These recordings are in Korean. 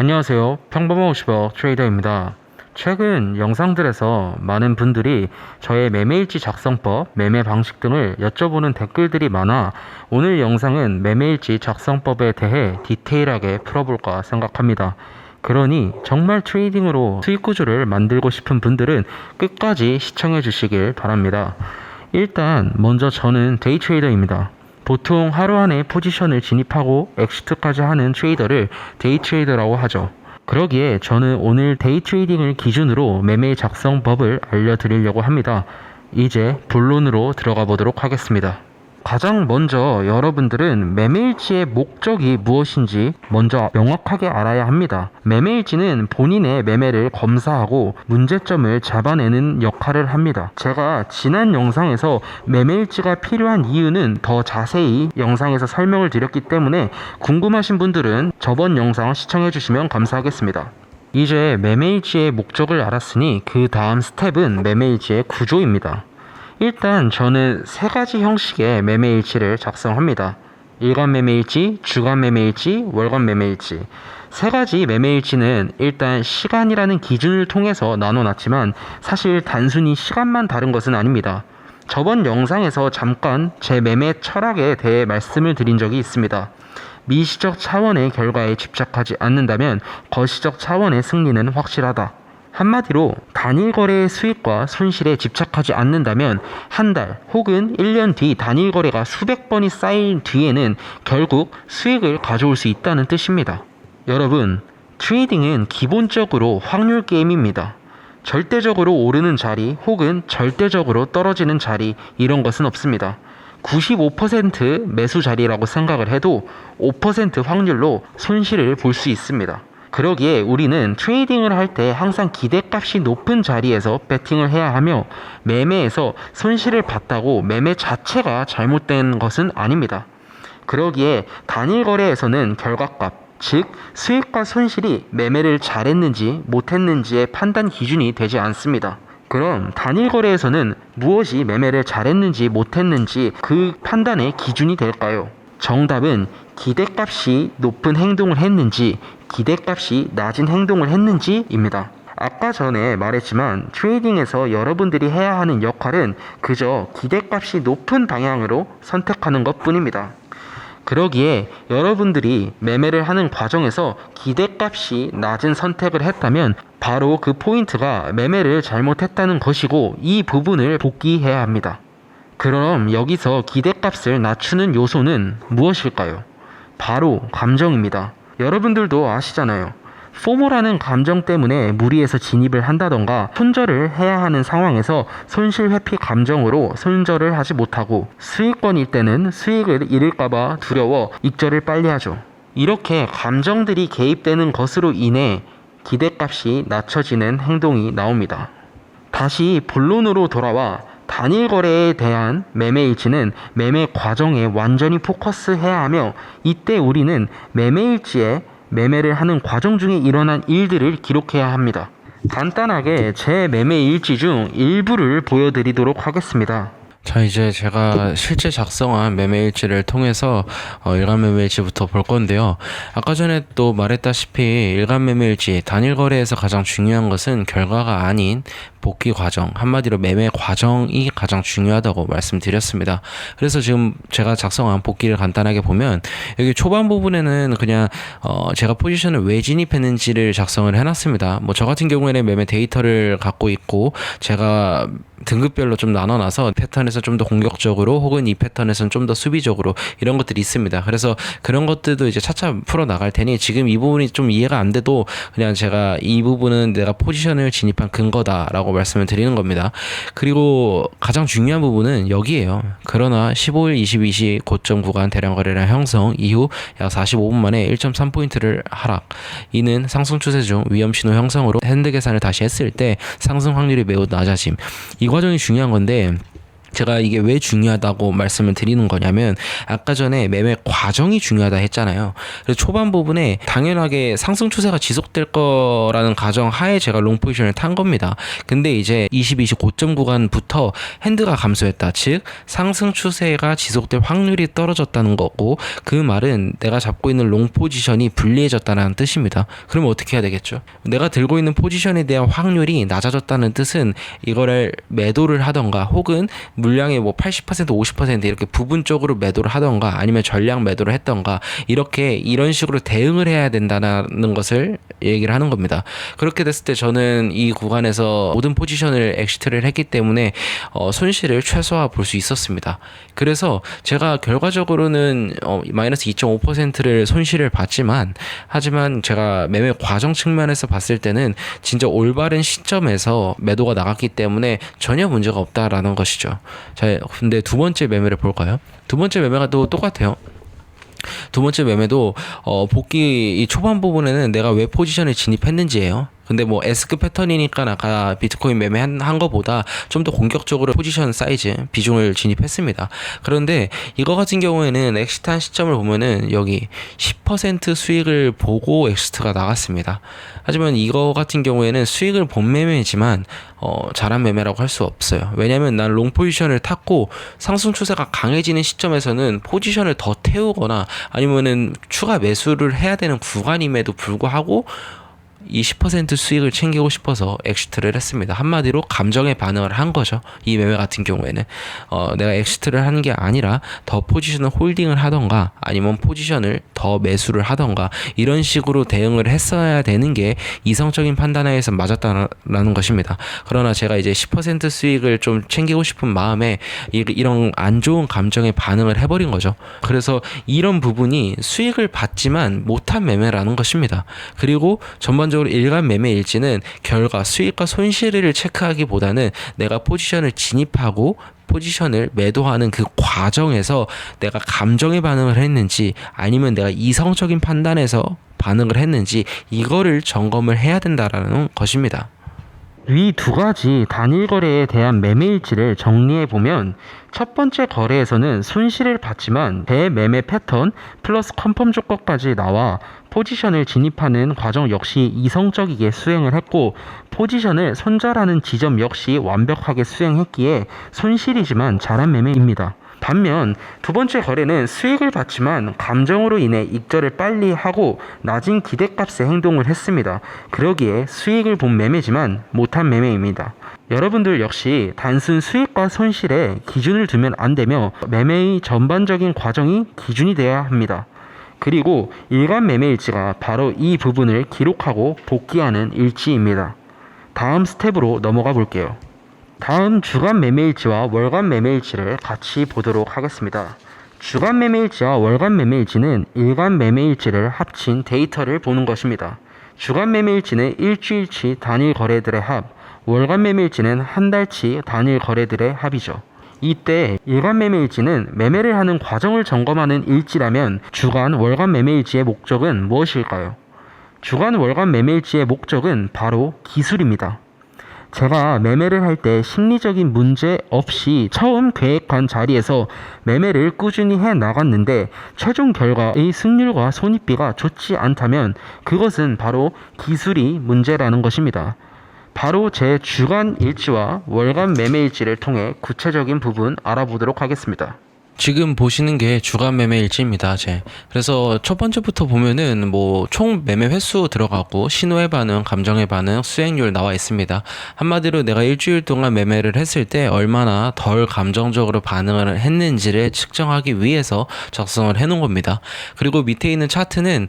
안녕하세요. 평범한 50억 트레이더입니다. 최근 영상들에서 많은 분들이 저의 매매일지 작성법, 매매 방식 등을 여쭤보는 댓글들이 많아 오늘 영상은 매매일지 작성법에 대해 디테일하게 풀어볼까 생각합니다. 그러니 정말 트레이딩으로 수익 구조를 만들고 싶은 분들은 끝까지 시청해 주시길 바랍니다. 일단 먼저 저는 데이 트레이더입니다. 보통 하루 안에 포지션을 진입하고 엑시트까지 하는 트레이더를 데이 트레이더라고 하죠. 그러기에 저는 오늘 데이 트레이딩을 기준으로 매매 작성법을 알려드리려고 합니다. 이제 본론으로 들어가 보도록 하겠습니다. 가장 먼저 여러분들은 매매일지의 목적이 무엇인지 먼저 명확하게 알아야 합니다. 매매일지는 본인의 매매를 검사하고 문제점을 잡아내는 역할을 합니다. 제가 지난 영상에서 매매일지가 필요한 이유는 더 자세히 영상에서 설명을 드렸기 때문에 궁금하신 분들은 저번 영상 시청해 주시면 감사하겠습니다. 이제 매매일지의 목적을 알았으니 그 다음 스텝은 매매일지의 구조입니다. 일단 저는 세 가지 형식의 매매일지를 작성합니다. 일간 매매일지, 주간 매매일지, 월간 매매일지. 세 가지 매매일지는 일단 시간이라는 기준을 통해서 나눠놨지만 사실 단순히 시간만 다른 것은 아닙니다. 저번 영상에서 잠깐 제 매매 철학에 대해 말씀을 드린 적이 있습니다. 미시적 차원의 결과에 집착하지 않는다면 거시적 차원의 승리는 확실하다. 한마디로 단일 거래의 수익과 손실에 집착하지 않는다면 한 달 혹은 1년 뒤 단일 거래가 수백 번이 쌓인 뒤에는 결국 수익을 가져올 수 있다는 뜻입니다. 여러분, 트레이딩은 기본적으로 확률 게임입니다. 절대적으로 오르는 자리 혹은 절대적으로 떨어지는 자리 이런 것은 없습니다. 95% 매수 자리라고 생각을 해도 5% 확률로 손실을 볼 수 있습니다. 그러기에 우리는 트레이딩을 할 때 항상 기대값이 높은 자리에서 배팅을 해야 하며 매매에서 손실을 봤다고 매매 자체가 잘못된 것은 아닙니다. 그러기에 단일 거래에서는 결과값, 즉 수익과 손실이 매매를 잘했는지 못했는지의 판단 기준이 되지 않습니다. 그럼 단일 거래에서는 무엇이 매매를 잘했는지 못했는지 그 판단의 기준이 될까요? 정답은 기대값이 높은 행동을 했는지 기대값이 낮은 행동을 했는지입니다. 아까 전에 말했지만 트레이딩에서 여러분들이 해야 하는 역할은 그저 기대값이 높은 방향으로 선택하는 것 뿐입니다. 그러기에 여러분들이 매매를 하는 과정에서 기대값이 낮은 선택을 했다면 바로 그 포인트가 매매를 잘못했다는 것이고 이 부분을 복귀해야 합니다. 그럼 여기서 기대값을 낮추는 요소는 무엇일까요? 바로 감정입니다. 여러분들도 아시잖아요. 포모라는 감정 때문에 무리해서 진입을 한다던가 손절을 해야 하는 상황에서 손실 회피 감정으로 손절을 하지 못하고 수익권일 때는 수익을 잃을까봐 두려워 익절을 빨리 하죠. 이렇게 감정들이 개입되는 것으로 인해 기대값이 낮춰지는 행동이 나옵니다. 다시 본론으로 돌아와 단일 거래에 대한 매매일지는 매매 과정에 완전히 포커스해야 하며 이때 우리는 매매일지에 매매를 하는 과정 중에 일어난 일들을 기록해야 합니다. 간단하게 제 매매일지 중 일부를 보여드리도록 하겠습니다. 자, 이제 제가 실제 작성한 매매일지를 통해서 일간 매매일지부터 볼 건데요. 아까 전에 또 말했다시피 일간 매매일지, 단일 거래에서 가장 중요한 것은 결과가 아닌 복귀 과정, 한마디로 매매 과정이 가장 중요하다고 말씀드렸습니다. 그래서 지금 제가 작성한 복귀를 간단하게 보면 여기 초반 부분에는 그냥 제가 포지션을 왜 진입했는지를 작성을 해놨습니다. 뭐 저 같은 경우에는 매매 데이터를 갖고 있고 제가 등급별로 좀 나눠놔서 패턴에서 좀 더 공격적으로 혹은 이 패턴에서는 좀 더 수비적으로 이런 것들이 있습니다. 그래서 그런 것들도 이제 차차 풀어 나갈 테니 지금 이 부분이 좀 이해가 안 돼도 그냥 제가 이 부분은 내가 포지션을 진입한 근거다라고 말씀을 드리는 겁니다. 그리고 가장 중요한 부분은 여기에요. 그러나 15일 22시 고점 구간 대량 거래량 형성 이후 약 45분 만에 1.3포인트를 하락. 이는 상승 추세 중 위험 신호 형성으로 핸드 계산을 다시 했을 때 상승 확률이 매우 낮아짐. 이 과정이 중요한 건데 제가 이게 왜 중요하다고 말씀을 드리는 거냐면 아까 전에 매매 과정이 중요하다 했잖아요. 그래서 초반 부분에 당연하게 상승 추세가 지속될 거라는 가정 하에 제가 롱 포지션을 탄 겁니다. 근데 이제 20, 고점 구간부터 핸드가 감소했다. 즉 상승 추세가 지속될 확률이 떨어졌다는 거고 그 말은 내가 잡고 있는 롱 포지션이 불리해졌다는 뜻입니다. 그러면 어떻게 해야 되겠죠? 내가 들고 있는 포지션에 대한 확률이 낮아졌다는 뜻은 이거를 매도를 하던가 혹은 물량의 뭐 80% 50% 이렇게 부분적으로 매도를 하던가 아니면 전량 매도를 했던가 이렇게 이런 식으로 대응을 해야 된다는 것을 얘기를 하는 겁니다. 그렇게 됐을 때 저는 이 구간에서 모든 포지션을 엑시트를 했기 때문에 손실을 최소화 볼 수 있었습니다. 그래서 제가 결과적으로는 마이너스 2.5%를 손실을 봤지만 하지만 제가 매매 과정 측면에서 봤을 때는 진짜 올바른 시점에서 매도가 나갔기 때문에 전혀 문제가 없다라는 것이죠. 자, 근데 두 번째 매매를 볼까요? 두 번째 매매가 또 똑같아요. 두 번째 매매도 복귀 이 초반 부분에는 내가 왜 포지션을 진입했는지예요. 근데 뭐 S급 패턴이니까 아까 비트코인 매매한 거보다 좀 더 공격적으로 포지션 사이즈 비중을 진입했습니다. 그런데 이거 같은 경우에는 엑시트한 시점을 보면은 여기 10% 수익을 보고 엑시트가 나갔습니다. 하지만 이거 같은 경우에는 수익을 본 매매지만 잘한 매매라고 할 수 없어요. 왜냐면 난 롱 포지션을 탔고 상승 추세가 강해지는 시점에서는 포지션을 더 태우거나 아니면은 추가 매수를 해야 되는 구간임에도 불구하고 이 10% 수익을 챙기고 싶어서 엑시트를 했습니다. 한마디로 감정에 반응을 한 거죠. 이 매매 같은 경우에는 내가 엑시트를 하는 게 아니라 더 포지션을 홀딩을 하던가 아니면 포지션을 더 매수를 하던가 이런 식으로 대응을 했어야 되는 게 이성적인 판단에 의해서 맞았다는 것입니다. 그러나 제가 이제 10% 수익을 좀 챙기고 싶은 마음에 이런 안 좋은 감정에 반응을 해버린 거죠. 그래서 이런 부분이 수익을 받지만 못한 매매라는 것입니다. 그리고 전반적으로 일간 매매 일지는 결과 수익과 손실을 체크하기보다는 내가 포지션을 진입하고 포지션을 매도하는 그 과정에서 내가 감정의 반응을 했는지 아니면 내가 이성적인 판단에서 반응을 했는지 이거를 점검을 해야 된다라는 것입니다. 위 두 가지 단일 거래에 대한 매매일지를 정리해 보면 첫 번째 거래에서는 손실을 봤지만 대매매 패턴 플러스 컨펌 조건까지 나와 포지션을 진입하는 과정 역시 이성적이게 수행을 했고 포지션을 손절하는 지점 역시 완벽하게 수행했기에 손실이지만 잘한 매매입니다. 반면 두 번째 거래는 수익을 봤지만 감정으로 인해 익절을 빨리 하고 낮은 기대값에 행동을 했습니다. 그러기에 수익을 본 매매지만 못한 매매입니다. 여러분들 역시 단순 수익과 손실에 기준을 두면 안 되며 매매의 전반적인 과정이 기준이 되어야 합니다. 그리고 일간 매매일지가 바로 이 부분을 기록하고 복귀하는 일지입니다. 다음 스텝으로 넘어가 볼게요. 다음 주간 매매일지와 월간 매매일지를 같이 보도록 하겠습니다. 주간 매매일지와 월간 매매일지는 일간 매매일지를 합친 데이터를 보는 것입니다. 주간 매매일지는 일주일치 단일 거래들의 합, 월간 매매일지는 한 달치 단일 거래들의 합이죠. 이때 일간 매매일지는 매매를 하는 과정을 점검하는 일지라면 주간, 월간 매매일지의 목적은 무엇일까요? 주간, 월간 매매일지의 목적은 바로 기술입니다. 제가 매매를 할 때 심리적인 문제 없이 처음 계획한 자리에서 매매를 꾸준히 해 나갔는데 최종 결과의 승률과 손익비가 좋지 않다면 그것은 바로 기술이 문제라는 것입니다. 바로 제 주간 일지와 월간 매매 일지를 통해 구체적인 부분 알아보도록 하겠습니다. 지금 보시는 게 주간 매매 일지입니다. 그래서 첫 번째부터 보면은 뭐 총 매매 횟수 들어가고 신호의 반응, 감정의 반응, 수익률 나와 있습니다. 한마디로 내가 일주일 동안 매매를 했을 때 얼마나 덜 감정적으로 반응을 했는지를 측정하기 위해서 작성을 해놓은 겁니다. 그리고 밑에 있는 차트는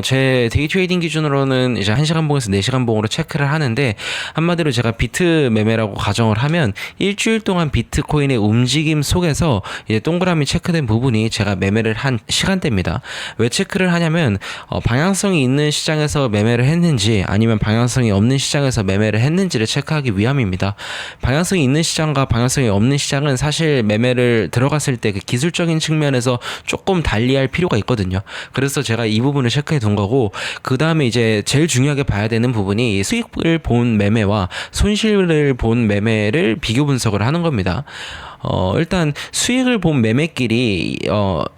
제 데이 트레이딩 기준으로는 이제 1시간 봉에서 4시간 봉으로 체크를 하는데 한마디로 제가 비트 매매라고 가정을 하면 일주일 동안 비트코인의 움직임 속에서 이제 동그라미 체크된 부분이 제가 매매를 한 시간대입니다. 왜 체크를 하냐면 방향성이 있는 시장에서 매매를 했는지 아니면 방향성이 없는 시장에서 매매를 했는지를 체크하기 위함입니다. 방향성이 있는 시장과 방향성이 없는 시장은 사실 매매를 들어갔을 때 그 기술적인 측면에서 조금 달리할 필요가 있거든요. 그래서 제가 이 부분을 체크해 둔 거고 그 다음에 이제 제일 중요하게 봐야 되는 부분이 수익을 본 매매와 손실을 본 매매를 비교 분석을 하는 겁니다. 일단 수익을 본 매매끼리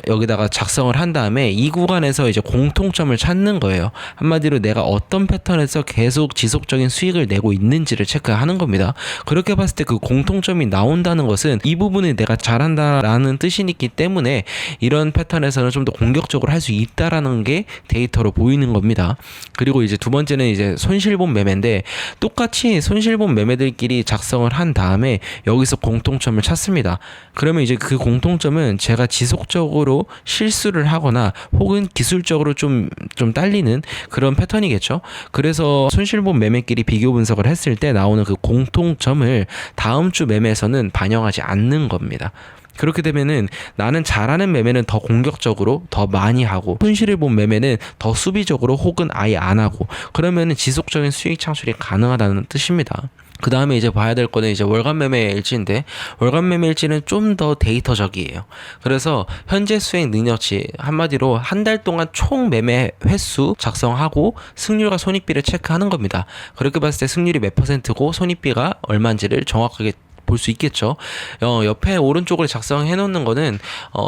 여기다가 작성을 한 다음에 이 구간에서 이제 공통점을 찾는 거예요. 한마디로 내가 어떤 패턴에서 계속 지속적인 수익을 내고 있는지를 체크하는 겁니다. 그렇게 봤을 때 그 공통점이 나온다는 것은 이 부분을 내가 잘한다라는 뜻이 있기 때문에 이런 패턴에서는 좀 더 공격적으로 할 수 있다라는 게 데이터로 보이는 겁니다. 그리고 이제 두 번째는 이제 손실본 매매인데 똑같이 손실본 매매들끼리 작성을 한 다음에 여기서 공통점을 찾습니다. 그러면 이제 그 공통점은 제가 지속적으로 실수를 하거나 혹은 기술적으로 좀 딸리는 그런 패턴이겠죠. 그래서 손실본 매매끼리 비교 분석을 했을 때 나오는 그 공통점을 다음 주 매매에서는 반영하지 않는 겁니다. 그렇게 되면은 나는 잘하는 매매는 더 공격적으로 더 많이 하고 손실을 본 매매는 더 수비적으로 혹은 아예 안 하고 그러면은 지속적인 수익 창출이 가능하다는 뜻입니다. 그 다음에 이제 봐야 될 거는 이제 월간 매매 일지인데 월간 매매 일지는 좀 더 데이터적이에요. 그래서 현재 수익 능력치 한마디로 한 달 동안 총 매매 횟수 작성하고 승률과 손익비를 체크하는 겁니다. 그렇게 봤을 때 승률이 몇 %고 손익비가 얼마인지를 정확하게 볼 수 있겠죠. 옆에 오른쪽으로 작성해 놓는 거는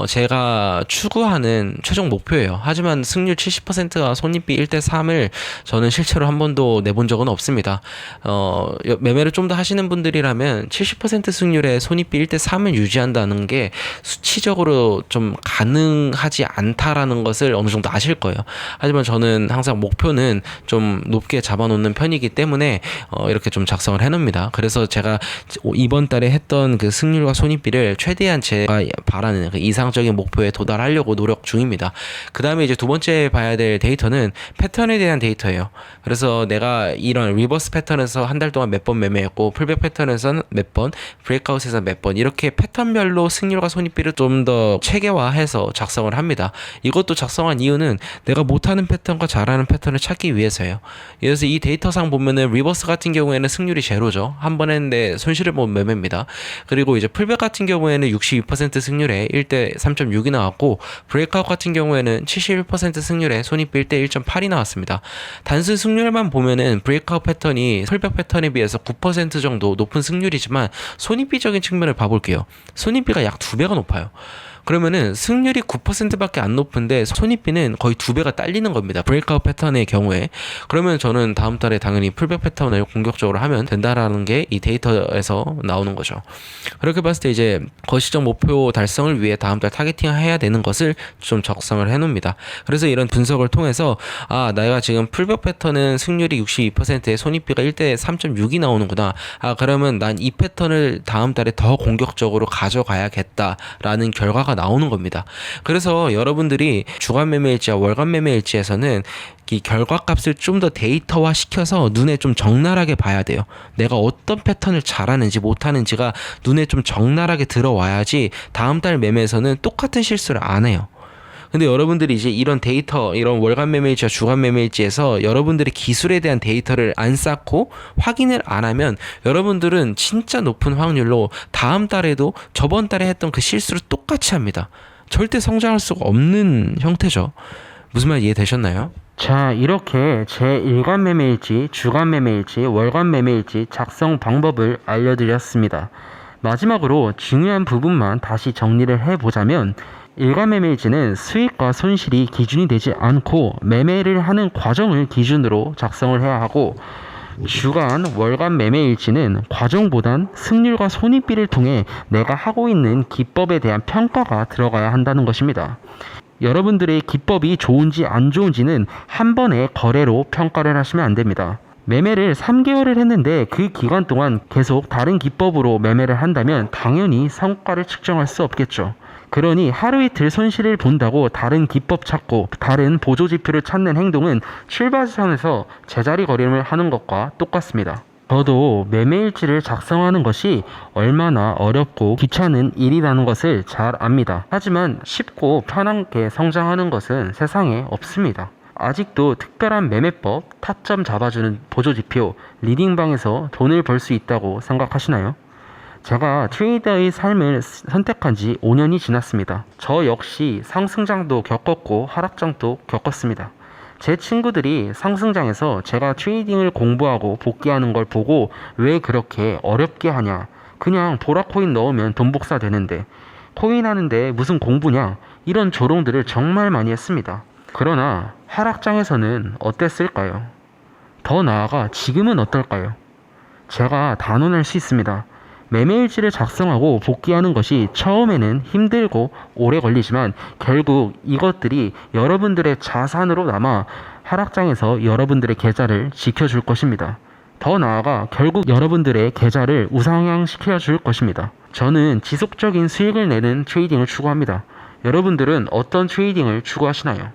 제가 추구하는 최종 목표예요. 하지만 승률 70%와 손익비 1대 3을 저는 실제로 한 번도 내본 적은 없습니다. 매매를 좀 더 하시는 분들이라면 70% 승률의 손익비 1대 3을 유지한다는 게 수치적으로 좀 가능하지 않다라는 것을 어느 정도 아실 거예요. 하지만 저는 항상 목표는 좀 높게 잡아놓는 편이기 때문에 이렇게 좀 작성을 해 놉니다. 그래서 제가 이번 달에 했던 그 승률과 손익비를 최대한 제가 바라는 그 이상적인 목표에 도달하려고 노력 중입니다. 그 다음에 이제 두 번째 봐야 될 데이터는 패턴에 대한 데이터예요. 그래서 내가 이런 리버스 패턴에서 한 달 동안 몇 번 매매했고 풀백 패턴에서는 몇 번, 브레이크아웃에서 몇 번 이렇게 패턴별로 승률과 손익비를 좀 더 체계화해서 작성을 합니다. 이것도 작성한 이유는 내가 못하는 패턴과 잘하는 패턴을 찾기 위해서예요. 그래서 이 데이터상 보면은 리버스 같은 경우에는 승률이 제로죠. 한 번 했는데 손실을 본 매매입니다. 그리고 이제 풀백 같은 경우에는 62% 승률에 1대 3.6이 나왔고 브레이크아웃 같은 경우에는 71% 승률에 손익비 1대 1.8이 나왔습니다. 단순 승률만 보면은 브레이크아웃 패턴이 풀백 패턴에 비해서 9% 정도 높은 승률이지만 손익비적인 측면을 봐볼게요. 손익비가 약 2배가 높아요. 그러면은 승률이 9%밖에 안 높은데 손익비는 거의 2배가 딸리는 겁니다. 브레이크아웃 패턴의 경우에. 그러면 저는 다음 달에 당연히 풀백 패턴을 공격적으로 하면 된다라는 게 이 데이터에서 나오는 거죠. 그렇게 봤을 때 이제 거시적 목표 달성을 위해 다음 달 타겟팅 해야 되는 것을 좀 작성을 해 놓습니다. 그래서 이런 분석을 통해서 내가 지금 풀백 패턴은 승률이 62%에 손익비가 1대 3.6이 나오는구나. 그러면 난 이 패턴을 다음 달에 더 공격적으로 가져가야겠다라는 결과가 나오는 겁니다. 그래서 여러분들이 주간 매매일지와 월간 매매일지에서는 이 결과값을 좀 더 데이터화 시켜서 눈에 좀 적나라하게 봐야 돼요. 내가 어떤 패턴을 잘하는지 못하는지가 눈에 좀 적나라하게 들어와야지 다음 달 매매에서는 똑같은 실수를 안 해요. 근데 여러분들이 이제 이런 데이터, 이런 월간 매매일지와 주간 매매일지에서 여러분들의 기술에 대한 데이터를 안 쌓고 확인을 안 하면 여러분들은 진짜 높은 확률로 다음 달에도 저번 달에 했던 그 실수를 똑같이 합니다. 절대 성장할 수가 없는 형태죠. 무슨 말 이해되셨나요? 자, 이렇게 제 일간 매매일지, 주간 매매일지, 월간 매매일지 작성 방법을 알려드렸습니다. 마지막으로 중요한 부분만 다시 정리를 해보자면 일간 매매일지는 수익과 손실이 기준이 되지 않고 매매를 하는 과정을 기준으로 작성을 해야 하고 주간, 월간 매매일지는 과정보단 승률과 손익비를 통해 내가 하고 있는 기법에 대한 평가가 들어가야 한다는 것입니다. 여러분들의 기법이 좋은지 안 좋은지는 한 번의 거래로 평가를 하시면 안 됩니다. 매매를 3개월을 했는데 그 기간 동안 계속 다른 기법으로 매매를 한다면 당연히 성과를 측정할 수 없겠죠. 그러니 하루 이틀 손실을 본다고 다른 기법 찾고 다른 보조지표를 찾는 행동은 출발선에서 제자리 걸음을 하는 것과 똑같습니다. 저도 매매일지를 작성하는 것이 얼마나 어렵고 귀찮은 일이라는 것을 잘 압니다. 하지만 쉽고 편하게 성장하는 것은 세상에 없습니다. 아직도 특별한 매매법, 타점 잡아주는 보조지표, 리딩방에서 돈을 벌 수 있다고 생각하시나요? 제가 트레이더의 삶을 선택한 지 5년이 지났습니다. 저 역시 상승장도 겪었고 하락장도 겪었습니다. 제 친구들이 상승장에서 제가 트레이딩을 공부하고 복귀하는 걸 보고 왜 그렇게 어렵게 하냐, 그냥 보라코인 넣으면 돈 복사 되는데 코인 하는데 무슨 공부냐, 이런 조롱들을 정말 많이 했습니다. 그러나 하락장에서는 어땠을까요? 더 나아가 지금은 어떨까요? 제가 단언할 수 있습니다. 매매일지를 작성하고 복귀하는 것이 처음에는 힘들고 오래 걸리지만 결국 이것들이 여러분들의 자산으로 남아 하락장에서 여러분들의 계좌를 지켜줄 것입니다. 더 나아가 결국 여러분들의 계좌를 우상향시켜 줄 것입니다. 저는 지속적인 수익을 내는 트레이딩을 추구합니다. 여러분들은 어떤 트레이딩을 추구하시나요?